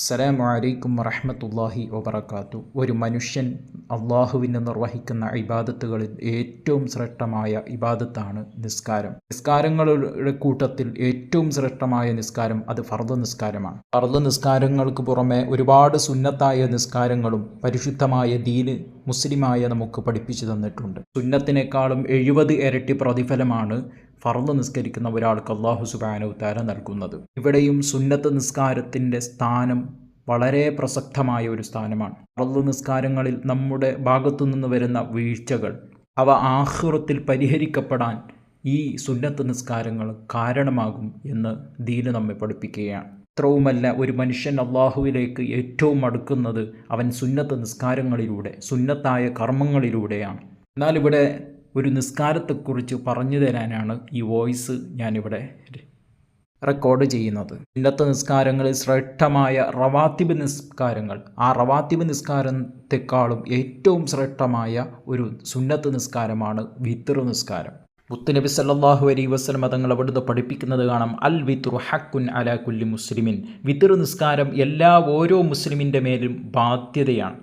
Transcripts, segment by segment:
അസ്സലാമു അലൈക്കും വറഹ്മത്തുള്ളാഹി വബറകാത്തു. ഒരു മനുഷ്യൻ അള്ളാഹുവിന് നിർവഹിക്കുന്ന ഇബാദത്തുകളിൽ ഏറ്റവും ശ്രേഷ്ഠമായ ഇബാദത്താണ് നിസ്കാരം. നിസ്കാരങ്ങളുടെ കൂട്ടത്തിൽ ഏറ്റവും ശ്രേഷ്ഠമായ നിസ്കാരം അത് ഫർദ് നിസ്കാരമാണ്. ഫർദ് നിസ്കാരങ്ങൾക്ക് പുറമെ ഒരുപാട് സുന്നത്തായ നിസ്കാരങ്ങളും പരിശുദ്ധമായ ദീന് മുസ്ലിമായ നമുക്ക് പഠിപ്പിച്ചു തന്നിട്ടുണ്ട്. സുന്നത്തിനേക്കാളും 70 ഇരട്ടി പ്രതിഫലമാണ് ഫർദ് നിസ്കരിക്കുന്ന ഒരാൾക്ക് അല്ലാഹു സുബ്ഹാനഹു തആല നൽകുന്നത്. ഇവിടെയും സുന്നത്ത് നിസ്കാരത്തിൻ്റെ സ്ഥാനം വളരെ പ്രസക്തമായ ഒരു സ്ഥാനമാണ്. ഫർദ് നിസ്കാരങ്ങളിൽ നമ്മുടെ ഭാഗത്തു നിന്ന് വരുന്ന വീഴ്ചകൾ അവ ആഖിറത്തിൽ പരിഹരിക്കപ്പെടാൻ ഈ സുന്നത്ത് നിസ്കാരങ്ങൾ കാരണമാകും എന്ന് ദീന് നമ്മെ പഠിപ്പിക്കുകയാണ്. അത്രവുമല്ല, ഒരു മനുഷ്യൻ അള്ളാഹുവിലേക്ക് ഏറ്റവും അടുക്കുന്നത് അവൻ സുന്നത്ത് നിസ്കാരങ്ങളിലൂടെ, സുന്നത്തായ കർമ്മങ്ങളിലൂടെയാണ്. എന്നാൽ ഇവിടെ ഒരു നിസ്കാരത്തെക്കുറിച്ച് പറഞ്ഞു തരാനാണ് ഈ വോയിസ് ഞാനിവിടെ റെക്കോർഡ് ചെയ്യുന്നത്. സുന്നത്ത് നിസ്കാരങ്ങളിൽ ശ്രേഷ്ഠമായ റവാത്തിബ് നിസ്കാരങ്ങൾ, ആ റവാത്തിബ് നിസ്കാരത്തെക്കാളും ഏറ്റവും ശ്രേഷ്ഠമായ ഒരു സുന്നത്ത് നിസ്കാരമാണ് വിത്ർ നിസ്കാരം. മുത്തുനബി സല്ലല്ലാഹു അലൈഹി വസല്ലം തങ്ങൾ അവിടുന്ന് പഠിപ്പിക്കുന്നത് കാണാം, അൽ വിത്റു ഹക്കുൻ അലാ കുല്ലി മുസ്ലിമിൻ. വിത്ർ നിസ്കാരം ഓരോ മുസ്ലിമിൻ്റെ മേലും ബാധ്യതയാണ്.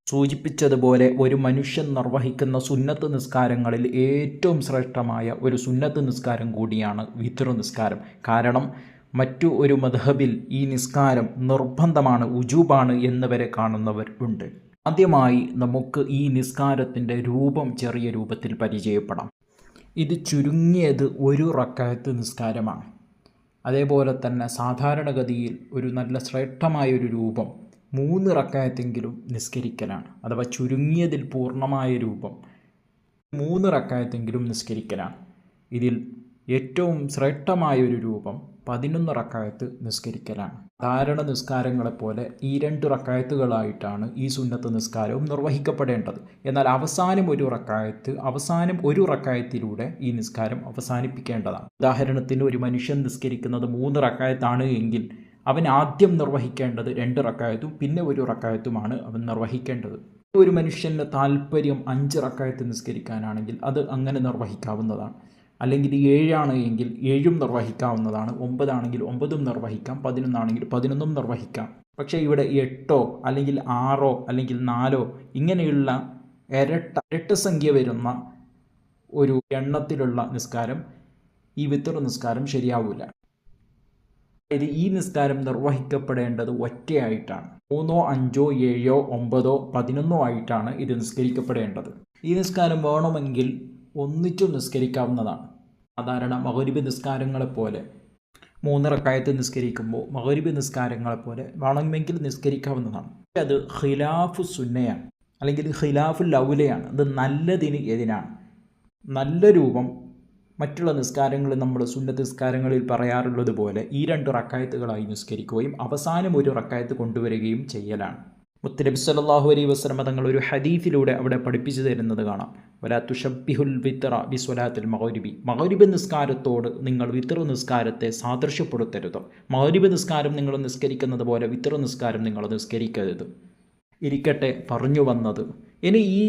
സൂചിപ്പിച്ചതുപോലെ ഒരു മനുഷ്യൻ നിർവഹിക്കുന്ന സുന്നത്ത് നിസ്കാരങ്ങളിൽ ഏറ്റവും ശ്രേഷ്ഠമായ ഒരു സുന്നത്ത് നിസ്കാരം കൂടിയാണ് വിത്ർ നിസ്കാരം. കാരണം മറ്റു ഒരു മദ്ഹബിൽ ഈ നിസ്കാരം നിർബന്ധമാണ്, ഉജൂബാണ് എന്നിവരെ കാണുന്നവർ ഉണ്ട്. ആദ്യമായി നമുക്ക് ഈ നിസ്കാരത്തിൻ്റെ രൂപം ചെറിയ രൂപത്തിൽ പരിചയപ്പെടാം. ഇത് ചുരുങ്ങിയത് ഒരു റക്അത്ത് നിസ്കാരമാണ്. അതേപോലെ തന്നെ സാധാരണഗതിയിൽ ഒരു നല്ല ശ്രേഷ്ഠമായൊരു രൂപം 3 റക്അത്തെങ്കിലും നിസ്കരിക്കലാണ്. അഥവാ ചുരുങ്ങിയതിൽ പൂർണ്ണമായ രൂപം 3 റക്അത്തെങ്കിലും നിസ്കരിക്കലാണ്. ഇതിൽ ഏറ്റവും ശ്രേഷ്ഠമായൊരു രൂപം 11 റക്അത്ത് നിസ്കരിക്കലാണ്. സാധാരണ നിസ്കാരങ്ങളെപ്പോലെ ഈ 2 റക്അത്തുകളായിട്ടാണ് ഈ സുന്നത്ത് നിസ്കാരവും നിർവഹിക്കപ്പെടേണ്ടത്. എന്നാൽ അവസാനം ഒരു റക്അത്തിലൂടെ ഈ നിസ്കാരം അവസാനിപ്പിക്കേണ്ടതാണ്. ഉദാഹരണത്തിന്, ഒരു മനുഷ്യൻ നിസ്കരിക്കുന്നത് 3 റക്അത്താണ് എങ്കിൽ അവൻ ആദ്യം നിർവഹിക്കേണ്ടത് 2 റക്അത്തും പിന്നെ 1 റക്അത്തുമാണ് അവൻ നിർവഹിക്കേണ്ടത്. ഒരു മനുഷ്യൻ്റെ താല്പര്യം 5 റക്അത്ത് നിസ്കരിക്കാനാണെങ്കിൽ അത് അങ്ങനെ നിർവഹിക്കാവുന്നതാണ്. അല്ലെങ്കിൽ 7 ആണ് എങ്കിൽ 7 നിർവഹിക്കാവുന്നതാണ്. 9 ആണെങ്കിൽ 9 നിർവഹിക്കാം. 11 ആണെങ്കിൽ 11 നിർവഹിക്കാം. പക്ഷേ ഇവിടെ 8 അല്ലെങ്കിൽ 6 അല്ലെങ്കിൽ 4 ഇങ്ങനെയുള്ള ഇരട്ട സംഖ്യ വരുന്ന ഒരു എണ്ണത്തിലുള്ള നിസ്കാരം, ഈ വിത്ർ നിസ്കാരം ശരിയാവില്ല. ഈ നിസ്കാരം നിർവഹിക്കപ്പെടേണ്ടത് ഒറ്റയായിട്ടാണ്. 3, 5, 7, 9, 11 ആയിട്ടാണ് ഇത് നിസ്കരിക്കപ്പെടേണ്ടത്. ഈ നിസ്കാരം വേണമെങ്കിൽ ഒന്നിച്ചും നിസ്കരിക്കാവുന്നതാണ്. സാധാരണ മഗ്‌രിബ് നിസ്കാരങ്ങളെപ്പോലെ 3 റക്അത്ത് നിസ്കരിക്കുമ്പോൾ മഗ്‌രിബ് നിസ്കാരങ്ങളെപ്പോലെ വേണമെങ്കിൽ നിസ്കരിക്കാവുന്നതാണ്. അത് ഖിലാഫു സുന്നയാണ്, അല്ലെങ്കിൽ ഖിലാഫുൽ ഔലയാണ്. അത് നല്ലതിന് എതിനാണ്. നല്ല രൂപം മറ്റുള്ള നിസ്കാരങ്ങളിൽ നമ്മൾ സുന്നത്ത് നിസ്കാരങ്ങളിൽ പറയാറുള്ളത് പോലെ ഈ 2 റക്അത്തുകളായി നിസ്കരിക്കുകയും അവസാനം 1 റക്അത്ത് കൊണ്ടുവരികയും ചെയ്യലാണ്. മുത്തുനബി സല്ലല്ലാഹു അലൈഹി വസല്ലം തങ്ങൾ ഒരു ഹദീസിലൂടെ അവിടെ പഠിപ്പിച്ചു തരുന്നത് കാണാം, വലാ തുശബ്ബിഹുൽ വിത്ര ബിസ്വലാത്തിൽ മഗ്‌രിബി. മഗ്‌രിബ് നിസ്കാരത്തോട് നിങ്ങൾ വിത്ർ നിസ്കാരത്തെ സാദൃശ്യപ്പെടുത്തരുത്. മഗ്‌രിബ് നിസ്കാരം നിങ്ങൾ നിസ്കരിക്കുന്നത് പോലെ വിത്ർ നിസ്കാരം നിങ്ങൾ നിസ്കരിക്കരുത്. ഇരിക്കട്ടെ, പറഞ്ഞു വന്നത്, ഇനി ഈ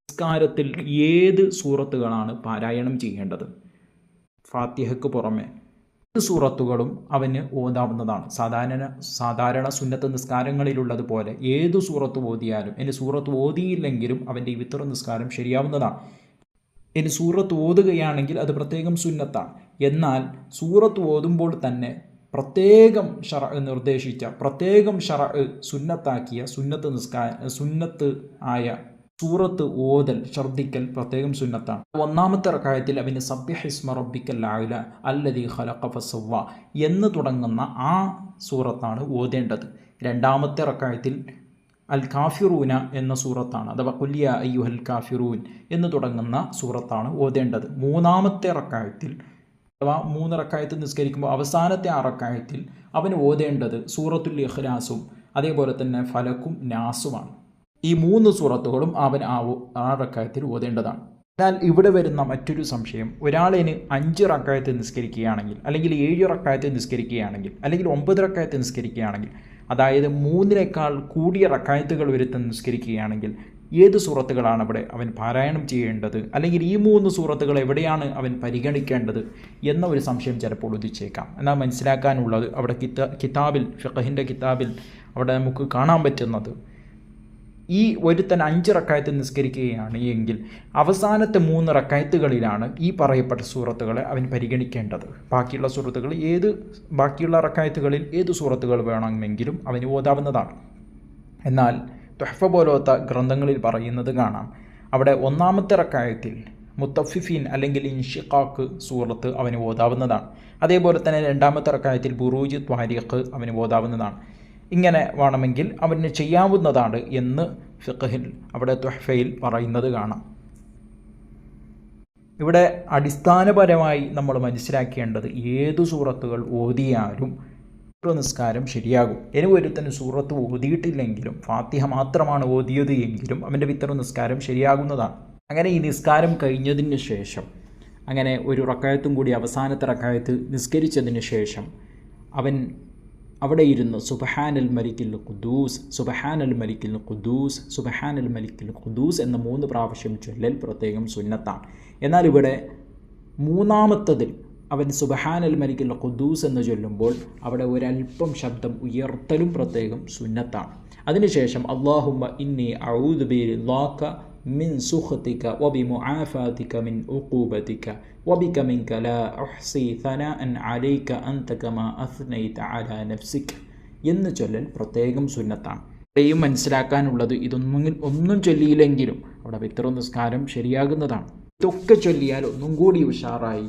നിസ്കാരത്തിൽ ഏത് സൂറത്തുകളാണ് പാരായണം ചെയ്യേണ്ടത്? ഫാത്തിഹയ്ക്ക് പുറമെ ഏത് സൂറത്തുകളും അവന് ഓതാവുന്നതാണ്. സാധാരണ സുന്നത്ത് നിസ്കാരങ്ങളിലുള്ളതുപോലെ ഏതു സൂറത്ത് ഓതിയാലും, ഇനി സൂറത്ത് ഓതിയില്ലെങ്കിലും അവൻ്റെ ഈ വിത്ർ നിസ്കാരം ശരിയാവുന്നതാണ്. ഇനി സൂറത്ത് ഓതുകയാണെങ്കിൽ അത് പ്രത്യേകം സുന്നത്താണ്. എന്നാൽ സൂറത്ത് ഓതുമ്പോൾ തന്നെ പ്രത്യേകം സുന്നത്താക്കിയ സുന്നത്ത് ആയ സൂറത്ത് ഓതൽ, ഛർദ്ദിക്കൽ പ്രത്യേകം സുന്നത്താണ്. 1-ാമത്തെ റക്അത്തിൽ അവന് സബ്ബിഹിസ്മ റബ്ബിക്കൽ അഅ്ല അല്ലദീ ഖലഖ ഫസവ്വ എന്ന് തുടങ്ങുന്ന ആ സൂറത്താണ് ഓതേണ്ടത്. 2-ാമത്തെ റക്അത്തിൽ അൽ കാഫിറൂന എന്ന സൂറത്താണ്, അഥവാ ഖുൽ യാ അയ്യുഹൽ കാഫിറൂൻ എന്ന് തുടങ്ങുന്ന സൂറത്താണ് ഓതേണ്ടത്. 3-ാമത്തെ റക്അത്തിൽ, അഥവാ 3 റക്അത്ത് നിസ്കരിക്കുമ്പോൾ അവസാനത്തെ 6 റക്അത്തിൽ അവന് ഓതേണ്ടത് സൂറത്തുൽ ഇഖ്ലാസും അതേപോലെ തന്നെ ഫലക്കും നാസുമാണ്. ഈ 3 സൂറത്തുകളും അവൻ ആ റക്അത്തിൽ ഓതേണ്ടതാണ്. എന്നാൽ ഇവിടെ വരുന്ന മറ്റൊരു സംശയം, ഒരാളിന് 5 റക്അത്ത് നിസ്കരിക്കുകയാണെങ്കിൽ, അല്ലെങ്കിൽ 7 റക്അത്ത് നിസ്കരിക്കുകയാണെങ്കിൽ, അല്ലെങ്കിൽ 9 റക്അത്ത് നിസ്കരിക്കുകയാണെങ്കിൽ, അതായത് 3-നേക്കാൾ കൂടിയ റക്അത്തുകൾ വരുത്തി നിസ്കരിക്കുകയാണെങ്കിൽ ഏത് സൂറത്തുകളാണ് അവിടെ അവൻ പാരായണം ചെയ്യേണ്ടത്, അല്ലെങ്കിൽ ഈ 3 സൂറത്തുകൾ എവിടെയാണ് അവൻ പരിഗണിക്കേണ്ടത് എന്ന ഒരു സംശയം ചിലപ്പോൾ ഉദിച്ചേക്കാം. എന്നാൽ മനസ്സിലാക്കാനുള്ളത് അവിടെ കിതാബിൽ, ഫിഖഹിൻ്റെ കിതാബിൽ അവിടെ നമുക്ക് കാണാൻ പറ്റുന്നത്, ഈ ഒരുത്തൻ 5 റക്അത്ത് നിസ്കരിക്കുകയാണ് എങ്കിൽ അവസാനത്തെ 3 റക്അത്തുകളിലാണ് ഈ പറയപ്പെട്ട സൂറത്തുകളെ അവൻ പരിഗണിക്കേണ്ടത്. ബാക്കിയുള്ള റക്അത്തുകളിൽ ഏത് സൂറത്തുകൾ വേണമെങ്കിലും അവന് ഓതാവുന്നതാണ്. എന്നാൽ തുഹ്ഫ പോലത്തെ ഗ്രന്ഥങ്ങളിൽ പറയുന്നത് കാണാം, അവിടെ 1-ാമത്തെ റക്അത്തിൽ മുത്തഫിഫീൻ അല്ലെങ്കിൽ ഇൻഷിഖാഖ് സൂറത്ത് അവന് ഓതാവുന്നതാണ്. അതേപോലെ തന്നെ 2-ാമത്തെ റക്അത്തിൽ ബുറൂജ്, ത്വാരിഖ് അവന് ഓതാവുന്നതാണ്. ഇങ്ങനെ വേണമെങ്കിൽ അവന് ചെയ്യാവുന്നതാണ് എന്ന് ഫിഖഹിൽ അവിടെ തുഹ്ഫയിൽ പറയുന്നത് കാണാം. ഇവിടെ അടിസ്ഥാനപരമായി നമ്മൾ മനസ്സിലാക്കേണ്ടത്, ഏതു സൂറത്തുകൾ ഓതിയാലും നിസ്കാരം ശരിയാകും. ഇനി ഒരുത്തന് സൂറത്ത് ഓതിയിട്ടില്ലെങ്കിലും ഫാത്തിഹ മാത്രമാണ് ഓതിയത് എങ്കിലും അവൻ്റെ വിത്തർ നിസ്കാരം ശരിയാകുന്നതാണ്. അങ്ങനെ ഈ നിസ്കാരം കഴിഞ്ഞതിന് ശേഷം, അങ്ങനെ ഒരു റക്അത്തും കൂടി അവസാനത്തെ റക്അത്ത് നിസ്കരിച്ചതിന് ശേഷം അവൻ അവിടെ ഇരുന്ന് സുബ്ഹാനൽ മലിക്കിൽ ഖുദ്ദൂസ്, സുബ്ഹാനൽ മലിക്കിൽ ഖുദ്ദൂസ്, സുബ്ഹാനൽ മലിക്കിൽ ഖുദ്ദൂസ് എന്ന 3 പ്രാവശ്യം ചൊല്ലൽ പ്രത്യേകം സുന്നത്താണ്. എന്നാൽ ഇവിടെ 3-ാമത്തതിൽ അവൻ സുബ്ഹാനൽ മലിക്കിൽ ഖുദ്ദൂസ് എന്ന് ചൊല്ലുമ്പോൾ അവിടെ ഒരല്പം ശബ്ദം ഉയർത്തലും പ്രത്യേകം സുന്നത്താണ്. അതിനുശേഷം അല്ലാഹുമ്മ ഇന്നി അഊദു ബിറിളാക മിൻ സുഖ്തിക വബിമുആഫാതിക മിൻ ഉഖൂബതിക വബിക മിൻക ലാ ഉഹ്സി സനാഅൻ അലൈക അൻത കമാ അസ്നൈത അലാ നഫ്സിക എന്ന് ചൊല്ലൽ പ്രത്യേകം സുന്നത്താണ്. ഇവിടെയും മനസ്സിലാക്കാനുള്ളത്, ഒന്നും ചൊല്ലിയില്ലെങ്കിലും അവിടെ വിത്ർ നിസ്കാരം ശരിയാകുന്നതാണ്. ഇതൊക്കെ ചൊല്ലിയാൽ ഒന്നും കൂടി ഉഷാറായി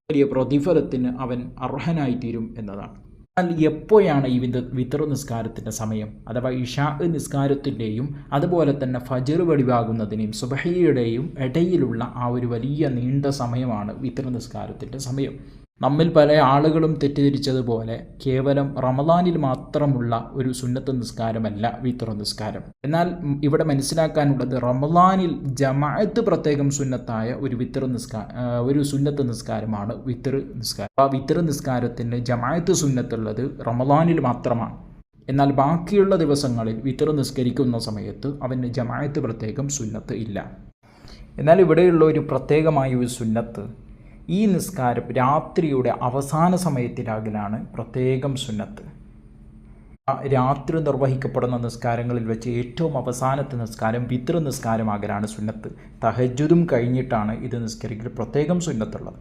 വലിയ പ്രതിഫലത്തിന് അവൻ അർഹനായിത്തീരും എന്നതാണ്. എന്നാൽ എപ്പോഴാണ് ഈ വിത്ർ നിസ്കാരത്തിൻ്റെ സമയം, അഥവാ ഇശാ നിസ്കാരത്തിൻ്റെയും അതുപോലെ തന്നെ ഫജ്ർ വെളിവാകുന്നതിനെയും സുബ്ഹിയുടെയും ഇടയിലുള്ള ആ ഒരു വലിയ നീണ്ട സമയമാണ് വിത്ർ നിസ്കാരത്തിൻ്റെ സമയം. നമ്മിൽ പല ആളുകളും തെറ്റിദ്ധരിച്ചതുപോലെ കേവലം റമദാനിൽ മാത്രമുള്ള ഒരു സുന്നത്ത് നിസ്കാരമല്ല വിത്ർ നിസ്കാരം. എന്നാൽ ഇവിടെ മനസ്സിലാക്കാനുള്ളത്, റമദാനിൽ ജമാഅത്ത് പ്രത്യേകം സുന്നത്തായ ഒരു സുന്നത്ത് നിസ്കാരമാണ് വിത്ർ നിസ്കാരം. ആ വിത്ർ നിസ്കാരത്തിന് ജമാഅത്ത് സുന്നത്തുള്ളത് റമദാനിൽ മാത്രമാണ്. എന്നാൽ ബാക്കിയുള്ള ദിവസങ്ങളിൽ വിത്ർ നിസ്കരിക്കുന്ന സമയത്ത് അവന് ജമാഅത്ത് പ്രത്യേകം സുന്നത്ത് ഇല്ല. എന്നാൽ ഇവിടെയുള്ള ഒരു പ്രത്യേകമായ ഒരു സുന്നത്ത്, ഈ നിസ്കാരം രാത്രിയുടെ അവസാന സമയത്തിലാകലാണ് പ്രത്യേകം സുന്നത്ത്. രാത്രി നിർവഹിക്കപ്പെടുന്ന നിസ്കാരങ്ങളിൽ വെച്ച് ഏറ്റവും അവസാനത്തെ നിസ്കാരം വിത്ർ നിസ്കാരമാകലാണ് സുന്നത്ത്. തഹജ്ജുദും കഴിഞ്ഞിട്ടാണ് ഇത് നിസ്കരിക്കൽ പ്രത്യേകം സുന്നത്തുള്ളത്.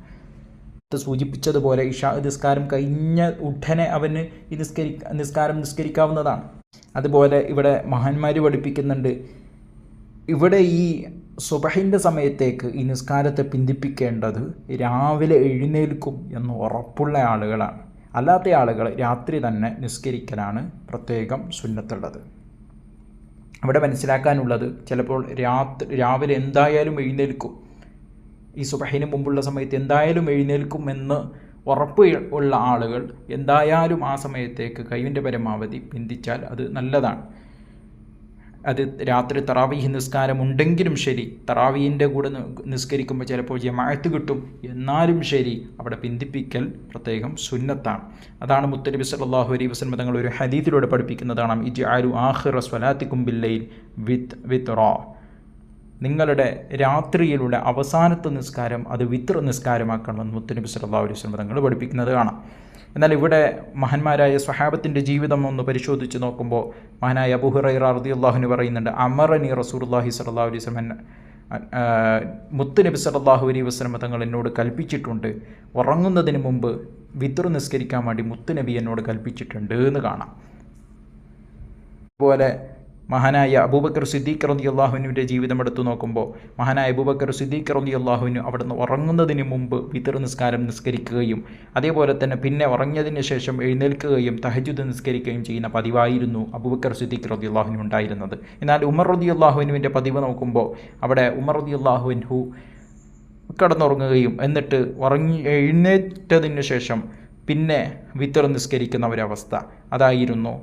സൂചിപ്പിച്ചതുപോലെ ഇശാ നിസ്കാരം കഴിഞ്ഞ ഉടനെ അവന് ഈ നിസ്കാരം നിസ്കരിക്കാവുന്നതാണ്. അതുപോലെ ഇവിടെ മഹാന്മാർ പഠിപ്പിക്കുന്നുണ്ട്, ഇവിടെ ഈ സുബഹിൻ്റെ സമയത്തേക്ക് ഈ നിസ്കാരത്തെ പിന്തിപ്പിക്കേണ്ടത് രാവിലെ എഴുന്നേൽക്കും എന്ന് ഉറപ്പുള്ള ആളുകളാണ്. അല്ലാത്ത ആളുകൾ രാത്രി തന്നെ നിസ്കരിക്കലാണ് പ്രത്യേകം സുന്നത്തുള്ളത്. അവിടെ മനസ്സിലാക്കാനുള്ളത്, ചിലപ്പോൾ രാവിലെ എന്തായാലും എഴുന്നേൽക്കും, ഈ സുബഹിന് മുമ്പുള്ള സമയത്ത് എന്തായാലും എഴുന്നേൽക്കും എന്ന് ഉറപ്പ് ഉള്ള ആളുകൾ എന്തായാലും ആ സമയത്തേക്ക് കഴിവിൻ്റെ പരമാവധി പിന്തിച്ചാൽ അത് നല്ലതാണ്. അത് രാത്രി തറാവീഹ് നിസ്കാരം ഉണ്ടെങ്കിലും ശരി, തറാവീഹിൻ്റെ കൂടെ നിസ്കരിക്കുമ്പോൾ ചിലപ്പോൾ ജമാഅത്ത് കിട്ടും, എന്നാലും ശരി അവിടെ പിന്തിപ്പിക്കൽ പ്രത്യേകം സുന്നത്താണ്. അതാണ് മുത്തനബി സല്ലല്ലാഹു അലൈഹി വസല്ലം തങ്ങൾ ഒരു ഹദീസിലൂടെ പഠിപ്പിക്കുന്നതാണ്, ഇജ്അലു ആഖിറ സ്വലാത്തിക്കും ബില്ലൈൽ വിത്റ, നിങ്ങളുടെ രാത്രിയിലുള്ള അവസാനത്തെ നിസ്കാരം അത് വിത്ർ നിസ്കാരമാക്കണമെന്ന് മുത്തനബി സല്ലല്ലാഹു അലൈഹി വസല്ലം തങ്ങൾ പഠിപ്പിക്കുന്നത് കാണാം. എന്നാൽ ഇവിടെ മഹാന്മാരായ സ്വഹാബത്തിൻ്റെ ജീവിതം ഒന്ന് പരിശോധിച്ച് നോക്കുമ്പോൾ മഹാനായ അബൂ ഹുറൈറ റളിയല്ലാഹു അൻഹു പറയുന്നുണ്ട്, അമറനി റസൂലുള്ളാഹി സ്വല്ലല്ലാഹു അലൈഹി വസല്ലം, മുത്തുനബി സല്ലല്ലാഹു അലൈഹി വസല്ലം തങ്ങൾ എന്നോട് കൽപ്പിച്ചിട്ടുണ്ട്, ഉറങ്ങുന്നതിന് മുമ്പ് വിത്ർ നിസ്കരിക്കാൻ വേണ്ടി മുത്തുനബി എന്നോട് കൽപ്പിച്ചിട്ടുണ്ട് എന്ന് കാണാം. അതുപോലെ മഹാനായ അബൂബക്കർ സിദ്ദീഖ് റളിയല്ലാഹു അൻഹുവിൻ്റെ ജീവിതം എടുത്തു നോക്കുമ്പോൾ മഹാനായ അബൂബക്കർ സിദ്ദീഖ് റളിയല്ലാഹു അൻഹു അവിടുന്ന് ഉറങ്ങുന്നതിന് മുമ്പ് വിത്ർ നിസ്കാരം നിസ്കരിക്കുകയും അതേപോലെ തന്നെ പിന്നെ ഉറങ്ങിയതിന് ശേഷം എഴുന്നേൽക്കുകയും തഹജ്ജുദ് നിസ്കരിക്കുകയും ചെയ്യുന്ന പതിവായിരുന്നു അബൂബക്കർ സിദ്ദീഖ് റളിയല്ലാഹു അൻഹു ഉണ്ടായിരുന്നത്. എന്നാൽ ഉമർ റളിയല്ലാഹു അൻഹുവിൻ്റെ പതിവ് നോക്കുമ്പോൾ അവിടെ ഉമർ റളിയല്ലാഹു അൻഹു കിടന്നുറങ്ങുകയും എന്നിട്ട് എഴുന്നേറ്റതിന് ശേഷം പിന്നെ വിത്ർ നിസ്കരിക്കുന്ന ഒരവസ്ഥ, അതായിരുന്നു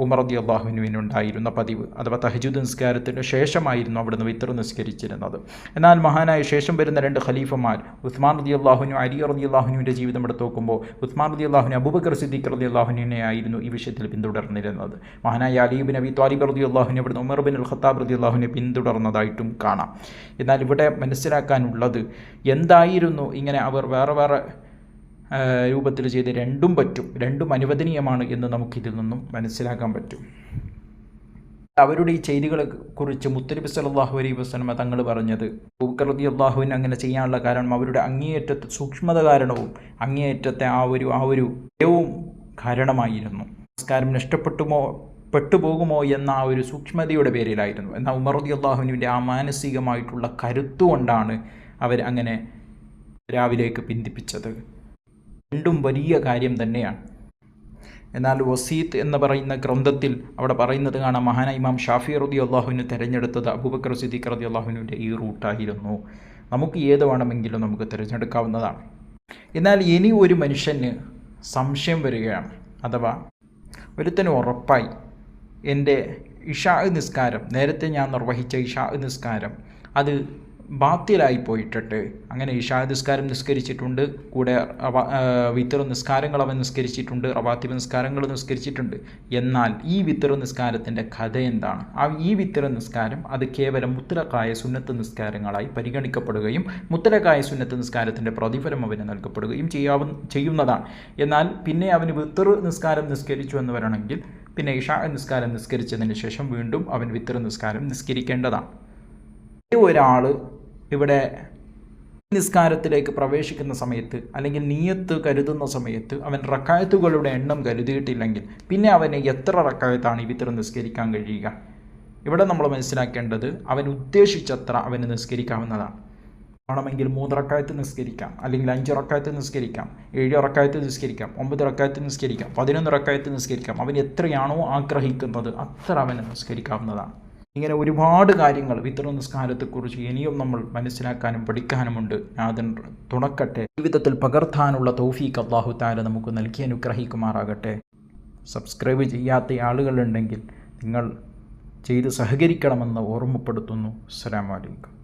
ഉമർ റളിയല്ലാഹുവിനുണ്ടായിരുന്ന പതിവ്. അഥവാ തഹജ്ജുദ് നിസ്കാരത്തിന് ശേഷമായിരുന്നു അവിടുന്ന് വിത്ർ നിസ്കരിച്ചിരുന്നത്. എന്നാൽ മഹാനായ ശേഷം വരുന്ന 2 ഖലീഫമാർ ഉസ്മാൻ റളിയല്ലാഹുവിനും അലി റളിയല്ലാഹുവിൻ്റെ ജീവിതം എടുത്ത് നോക്കുമ്പോൾ ഉസ്മാൻ റളിയല്ലാഹുവിന് അബൂബക്കർ സിദ്ദീഖ് റളിയല്ലാഹുവിനെ ആയിരുന്നു ഈ വിഷയത്തിൽ പിന്തുടർന്നിരുന്നത്. മഹാനായ അലി ഇബ്നു അബി ത്വാലിബ് റളിയല്ലാഹുവിനെ അവിടുന്ന് ഉമർ ബിൻ അൽ ഖത്താബ് റളിയല്ലാഹുവിനെ പിന്തുടർന്നതായിട്ടും കാണാം. എന്നാൽ ഇവിടെ മനസ്സിലാക്കാനുള്ളത് എന്തായിരുന്നു ഇങ്ങനെ അവർ വേറെ വേറെ രൂപത്തിൽ ചെയ്ത് രണ്ടും പറ്റും, രണ്ടും അനുവദനീയമാണ് എന്ന് നമുക്കിതിൽ നിന്നും മനസ്സിലാക്കാൻ പറ്റും. അവരുടെ ഈ ചെയ്തികളെ കുറിച്ച് മുത്തനബി സല്ലല്ലാഹു അലൈഹി വസല്ലം തങ്ങൾ പറഞ്ഞത് അബൂബക്കർ റളിയല്ലാഹുവിന് അങ്ങനെ ചെയ്യാനുള്ള കാരണം അവരുടെ അങ്ങേയറ്റത്തെ സൂക്ഷ്മത കാരണവും അങ്ങേയറ്റത്തെ ആ ഒരു ഭയവും കാരണമായിരുന്നു. നമസ്കാരം പെട്ടുപോകുമോ എന്ന ആ ഒരു സൂക്ഷ്മതയുടെ പേരിലായിരുന്നു. എന്നാൽ ഉമർ റളിയല്ലാഹുവിൻ്റെ ആ മാനസികമായിട്ടുള്ള കരുത്തുകൊണ്ടാണ് അവർ അങ്ങനെ രാവിലേക്ക് പിന്തിപ്പിച്ചത്. രണ്ടും വലിയ കാര്യം തന്നെയാണ്. എന്നാൽ വസീത്ത് എന്ന് പറയുന്ന ഗ്രന്ഥത്തിൽ അവിടെ പറയുന്നത് കാണാം, മഹാനായ ഇമാം ഷാഫി റളിയല്ലാഹുവിന് തിരഞ്ഞെടുത്തത് അബൂബക്കർ സിദ്ദീഖ് റളിയല്ലാഹുവിൻ്റെ ഈ റൂട്ടായിരുന്നു. നമുക്ക് ഏത് വേണമെങ്കിലും നമുക്ക് തിരഞ്ഞെടുക്കാവുന്നതാണ്. എന്നാൽ ഇനി ഒരു മനുഷ്യന് സംശയം വരികയാണ്, അഥവാ ഒരുത്തന് ഉറപ്പായി എൻ്റെ ഇഷാ നിസ്കാരം, നേരത്തെ ഞാൻ നിർവഹിച്ച ഇഷാ നിസ്കാരം അത് ബാത്തിലായി പോയിട്ടിട്ട്, അങ്ങനെ ഇഷാ നിസ്കാരം നിസ്കരിച്ചിട്ടുണ്ട്, കൂടെ വിത്തർ നിസ്കാരങ്ങൾ അവൻ നിസ്കരിച്ചിട്ടുണ്ട്, റവാത്തിബ് നിസ്കാരങ്ങൾ നിസ്കരിച്ചിട്ടുണ്ട്. എന്നാൽ ഈ വിത്തർ നിസ്കാരത്തിൻ്റെ കഥ എന്താണ്? ഈ വിത്തർ നിസ്കാരം അത് കേവലം മുത്തലഖായ സുന്നത്ത് നിസ്കാരങ്ങളായി പരിഗണിക്കപ്പെടുകയും മുത്തലഖായ സുന്നത്ത് നിസ്കാരത്തിൻ്റെ പ്രതിഫലം അവന് നൽകപ്പെടുകയും ചെയ്യുന്നതാണ്. എന്നാൽ പിന്നെ അവന് വിത്തർ നിസ്കാരം നിസ്കരിച്ചു എന്ന് വരണമെങ്കിൽ പിന്നെ ഇഷാ നിസ്കാരം നിസ്കരിച്ചതിന് ശേഷം വീണ്ടും അവൻ വിത്തർ നിസ്കാരം നിസ്കരിക്കേണ്ടതാണ്. ഒരാൾ ഇവിടെ നിസ്കാരത്തിലേക്ക് പ്രവേശിക്കുന്ന സമയത്ത് അല്ലെങ്കിൽ നിയ്യത്ത് കരുതുന്ന സമയത്ത് അവൻ റക്കായത്തുകളുടെ എണ്ണം കരുതിയിട്ടില്ലെങ്കിൽ പിന്നെ അവന് എത്ര റക്കായത്താണ് ഈ വിത്തർ നിസ്കരിക്കാൻ കഴിയുക? ഇവിടെ നമ്മൾ മനസ്സിലാക്കേണ്ടത് അവൻ ഉദ്ദേശിച്ചത്ര അവന് നിസ്കരിക്കാവുന്നതാണ്. വേണമെങ്കിൽ 3 റക്കായത്ത് നിസ്കരിക്കാം, അല്ലെങ്കിൽ 5 റക്കായത്ത് നിസ്കരിക്കാം, 7 റക്കായത്ത് നിസ്കരിക്കാം, 9 റക്കായത്ത് നിസ്കരിക്കാം, 11 റക്കായത്ത് നിസ്കരിക്കാം. അവൻ എത്രയാണോ ആഗ്രഹിക്കുന്നത് അത്ര അവന് നിസ്കരിക്കാവുന്നതാണ്. ഇങ്ങനെ ഒരുപാട് കാര്യങ്ങൾ വിത്തർ നിസ്കാരത്തെക്കുറിച്ച് ഇനിയും നമ്മൾ മനസ്സിലാക്കാനും പഠിക്കാനുമുണ്ട്. അതിന് തുണക്കട്ടെ. ജീവിതത്തിൽ പകർത്താനുള്ള തൗഫീഖ് അല്ലാഹു തആല നമുക്ക് നൽകി അനുഗ്രഹിക്കുമാറാകട്ടെ. സബ്സ്ക്രൈബ് ചെയ്യാത്ത ആളുകളുണ്ടെങ്കിൽ നിങ്ങൾ ചെയ്ത് സഹകരിക്കണമെന്ന് ഓർമ്മപ്പെടുത്തുന്നു. അസ്സലാമു അലൈക്കും.